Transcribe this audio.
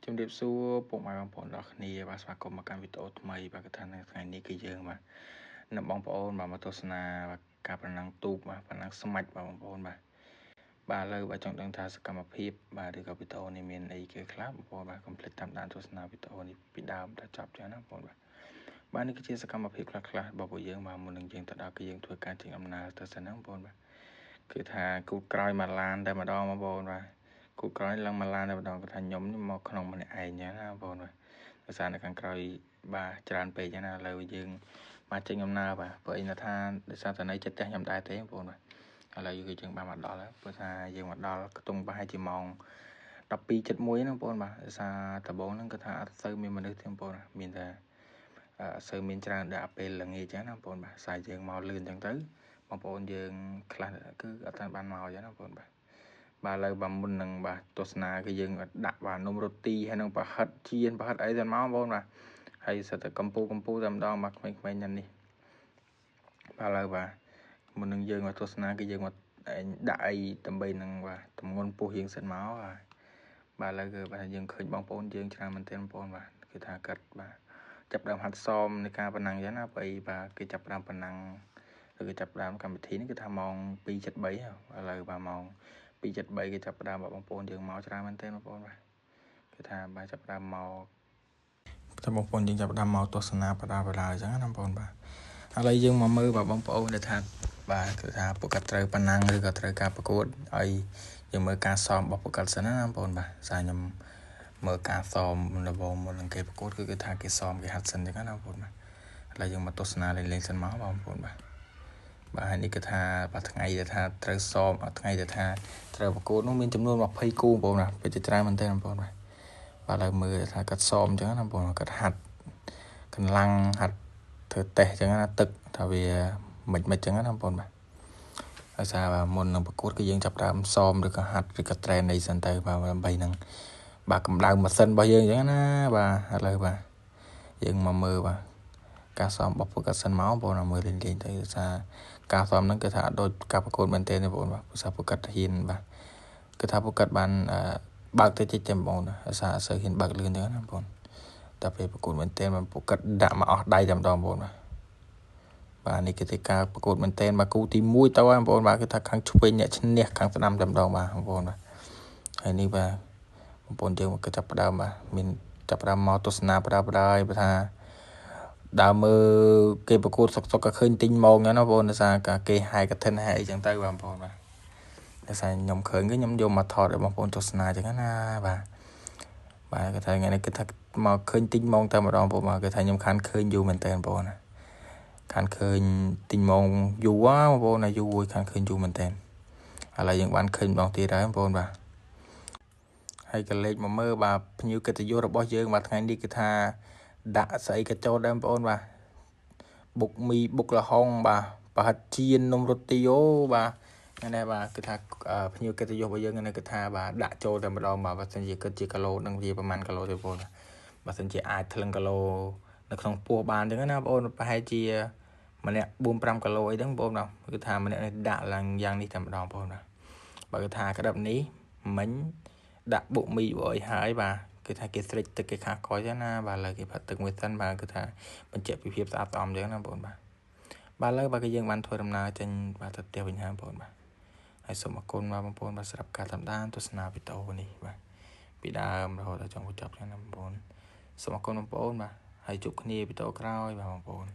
ជំរាបសួរពុកម៉ែបងប្អូនទាំងគ្នាបាទស្វាគមន៍មកកាន់វីដេអូថ្មីបាទកថាថ្ងៃនេះគឺយើងបាទនៅបងប្អូនបាទមកទស្សនាការប្រណាំងទូកបាទប្រណាំងស្មាច់បាទបងប្អូនបាទឥឡូវបាទចង់ដឹងថាសកម្មភាពបាទឬក៏វីដេអូនេះមានអីគេខ្លះបងប្អូនបាទកុំភ្លេចតាមដានទស្សនាវីដេអូនេះពីដើមដល់ចប់ចឹងណាបងប្អូនបាទនេះគឺជាសកម្មភាពខ្លះៗរបស់ពួកយើងបាទមុននឹងយើងទៅដល់គឺយើងធ្វើការចេញដំណើរទៅសិនណាបងប្អូនបាទគឺថាគូក្រោយមកឡានតែម្ដងបងប្អូនបាទគូក្រោយឡើងមកឡានតែម្ដងគាត់ថាខ្ញុំមកក្នុងម្នាក់ឯងចឹងណាបងប្អូនបាទដោយសារនៅខាងក្រោយបាទច្រើនពេកចឹងណាឥឡូវយើងមកចេញដំណើរបាទព្រោះអីថាដោយសារតែនៅចិត្តខ្ញុំដែរទេបងប្អូនបាទឥឡូវគឺយើងបានមកដល់ហើយព្រោះថាយើងមកដល់ខ្ទង់ប្រហែលជាម៉ោង 12:71 ណាបងប្អូនបាទដោយសារដំបូងហ្នឹងគាត់ថាអត់សូវមានមនុស្សទេបងប្អូនមានតែអត់សូវមានច្រើនដល់ពេលល្ងាចចឹងណាបងប្អូនបាទស្អែកយើងមកលឿនចឹងទៅបងប្អូនយើងខ្លះគឺអត់បានមកចឹងណាបងប្អូនបាទឥឡូវបាទមុននឹងបាទទស្សនាគឺយើងដាក់បាទនំរ៉ូទីហើយនឹងប្រហិតចៀនប្រហិតអីទៅមកបងប្អូនបាទហើយសិតតែកំពូតែម្ដងបាទក្មេងៗណាស់នេះឥឡូវបាទមុននឹងយើងមកទស្សនាគឺយើងមកដាក់អីដើម្បីនឹងបាទទម្ងន់ពោះយើងសិនមកបាទឥឡូវគឺបាទយើងឃើញបងប្អូនយើងច្រើនមែនទែនបងប្អូនបាទគឺថាកាត់បាទចាប់ដើមហាត់សមនៃការប៉ុណ្ណឹងចឹងណាបើគេចាប់ដើមប៉ុណ្ណឹងឬក៏ចាប់ដើមកម្មវិធីនេះគឺថាម៉ោង 2:73 ឥឡូវបាទម៉ោង 2:73 គេចាប់ដើមបងប្អូនយើងមកច្រើនមែនទែនបងប្អូនបាទគឺថាបាទចាប់ដើមមកតែបងប្អូនយើងចាប់ដើមមកទស្សនាបដាអញ្ចឹងណាបងប្អូនបាទឥឡូវយើងមកមើលបាទបងប្អូនដែលថាបាទគឺថាពួកគាត់ត្រូវប៉ុណ្ណឹងឬក៏ត្រូវការប្រកួតហើយយើងមើលការសមរបស់ពួកគាត់សិនណាបងប្អូនបាទសារខ្ញុំមើលការសមដំបូងមុននឹងគេប្រកួតគឺថាគេសមគេហាត់សិនអញ្ចឹងណាបងប្អូនបាទឥឡូវយើងមកទស្សនាលេងសិនមកបងប្អូនបាទហើយនេះគឺថាបាទថ្ងៃដែលថាត្រូវសមថ្ងៃដែលថាត្រូវប្រកួតនោះមានចំនួន20គូបងប្អូនណាពេលច្រើនមែនទែនបងប្អូនបាទឥឡូវមើលថាគាត់សមអញ្ចឹងណាបងប្អូនគាត់ហាត់កម្លាំងហាត់ធ្វើតេស្តអញ្ចឹងណាទឹកថាវាមិនអញ្ចឹងណាបងប្អូនបាទហើយសារបាទមុននឹងប្រកួតគឺយើងចាប់ដើមសមឬក៏ហាត់ឬក៏ត្រេនអីសិនទៅបាទដើម្បីនឹងបាទកម្ដៅម៉ាស៊ីនរបស់យើងអញ្ចឹងណាបាទឥឡូវបាទយើងមកមើលបាទការសមរបស់ពួកគាត់សិនមកបងប្អូនមើលលេងទៅសារការសមហ្នឹងគឺថាអត់ដូចការប្រកួតមែនទេបងប្អូនបាទព្រោះថាពួកគាត់ហ៊ានបាទគឺថាពួកគាត់បានបើកទៅតិចតែបងប្អូនសារអត់សូវហ៊ានបើកលឿនទេណាបងប្អូនតែពេលប្រកួតមែនទេពួកគាត់ដាក់មកអស់ដៃតែម្ដងបងប្អូនបាទនេះគឺទីការប្រកួតមែនទេបាទគូទី1ទៅហើយបងប្អូនបាទគឺថាខាងឆ្វេងអ្នកឈ្នះខាងស្ដាំតែម្ដងបាទបងប្អូនបាទហើយនេះបាទបងប្អូនយើងក៏ចាប់ផ្ដើមបាទមានចាប់ផ្ដើមមកទស្សនាបដាហើយបើថាដើរមើលគេប្រកួតសុកក៏ឃើញទិញមកណាបងប្អូនដោយសារគេហាយកឋិនហាអីចឹងទៅបងប្អូនបាទដោយសារខ្ញុំឃើញខ្ញុំយកមកថតឲ្យបងប្អូនទស្សនាចឹងណាបាទគេថាថ្ងៃនេះគេថាមកឃើញទិញមកតែម្ដងបងប្អូនបាទគេថាខ្ញុំខានឃើញយូរមែនតើបងប្អូនណាខានឃើញទិញមកយូរបងប្អូនណាយូរខានឃើញយូរមែនតើឥឡូវយើងបានឃើញម្ដងទៀតហើយបងប្អូនបាទហើយក៏លេខមកមើលបាទភ្ញៀវកិត្តិយសរបស់យើងបាទថ្ងៃនេះគឺថាដាក់ស្អីក៏ចូលដែរបងប្អូនបាទបុកមីបុកលហុងបាទប្រហិតចៀននំរ៉ូទីអូបាទនេះបាទគឺថាភ្ញៀវកិត្តិយសរបស់យើងនេះគឺថាបាទដាក់ចូលតែម្ដងបាទបើសិនជាគិតជាគីឡូនឹងវាប្រហែលគីឡូទេបងប្អូនបើសិនជាអាចថ្លឹងគីឡូនៅក្នុងពោះបានអញ្ចឹងណាបងប្អូនប្រហែលជាម្នាក់ 4-5 គីឡូអីហ្នឹងបងប្អូនគឺថាម្នាក់នេះដាក់ឡើងយ៉ាងនេះតែម្ដងបងប្អូនបើគឺថាក្តាប់នេះមិញដាក់បុកមីអីហើយបាទគឺថាគេស្រេចទឹកគេខាកយណាបាទឥឡូវគេផឹកទឹកមួយសិនបាទគឺថាបញ្ជាក់ពីភាពស្អាតស្អំអញ្ចឹងណាបងប្អូនបាទឥឡូវបាទគឺយើងបានធ្វើដំណើរចេញបាទទៅផ្ទះវិញហើយបងប្អូនបាទហើយសូមអរគុណបាទបងប្អូនបាទសម្រាប់ការតាមដានទស្សនាវីដេអូនេះបាទពីដើមរហូតដល់ចុងបញ្ចប់ចឹងណាបងប្អូនសូមអរគុណបងប្អូនបាទហើយជួបគ្នាវីដេអូក្រោយបាទបងប្អូន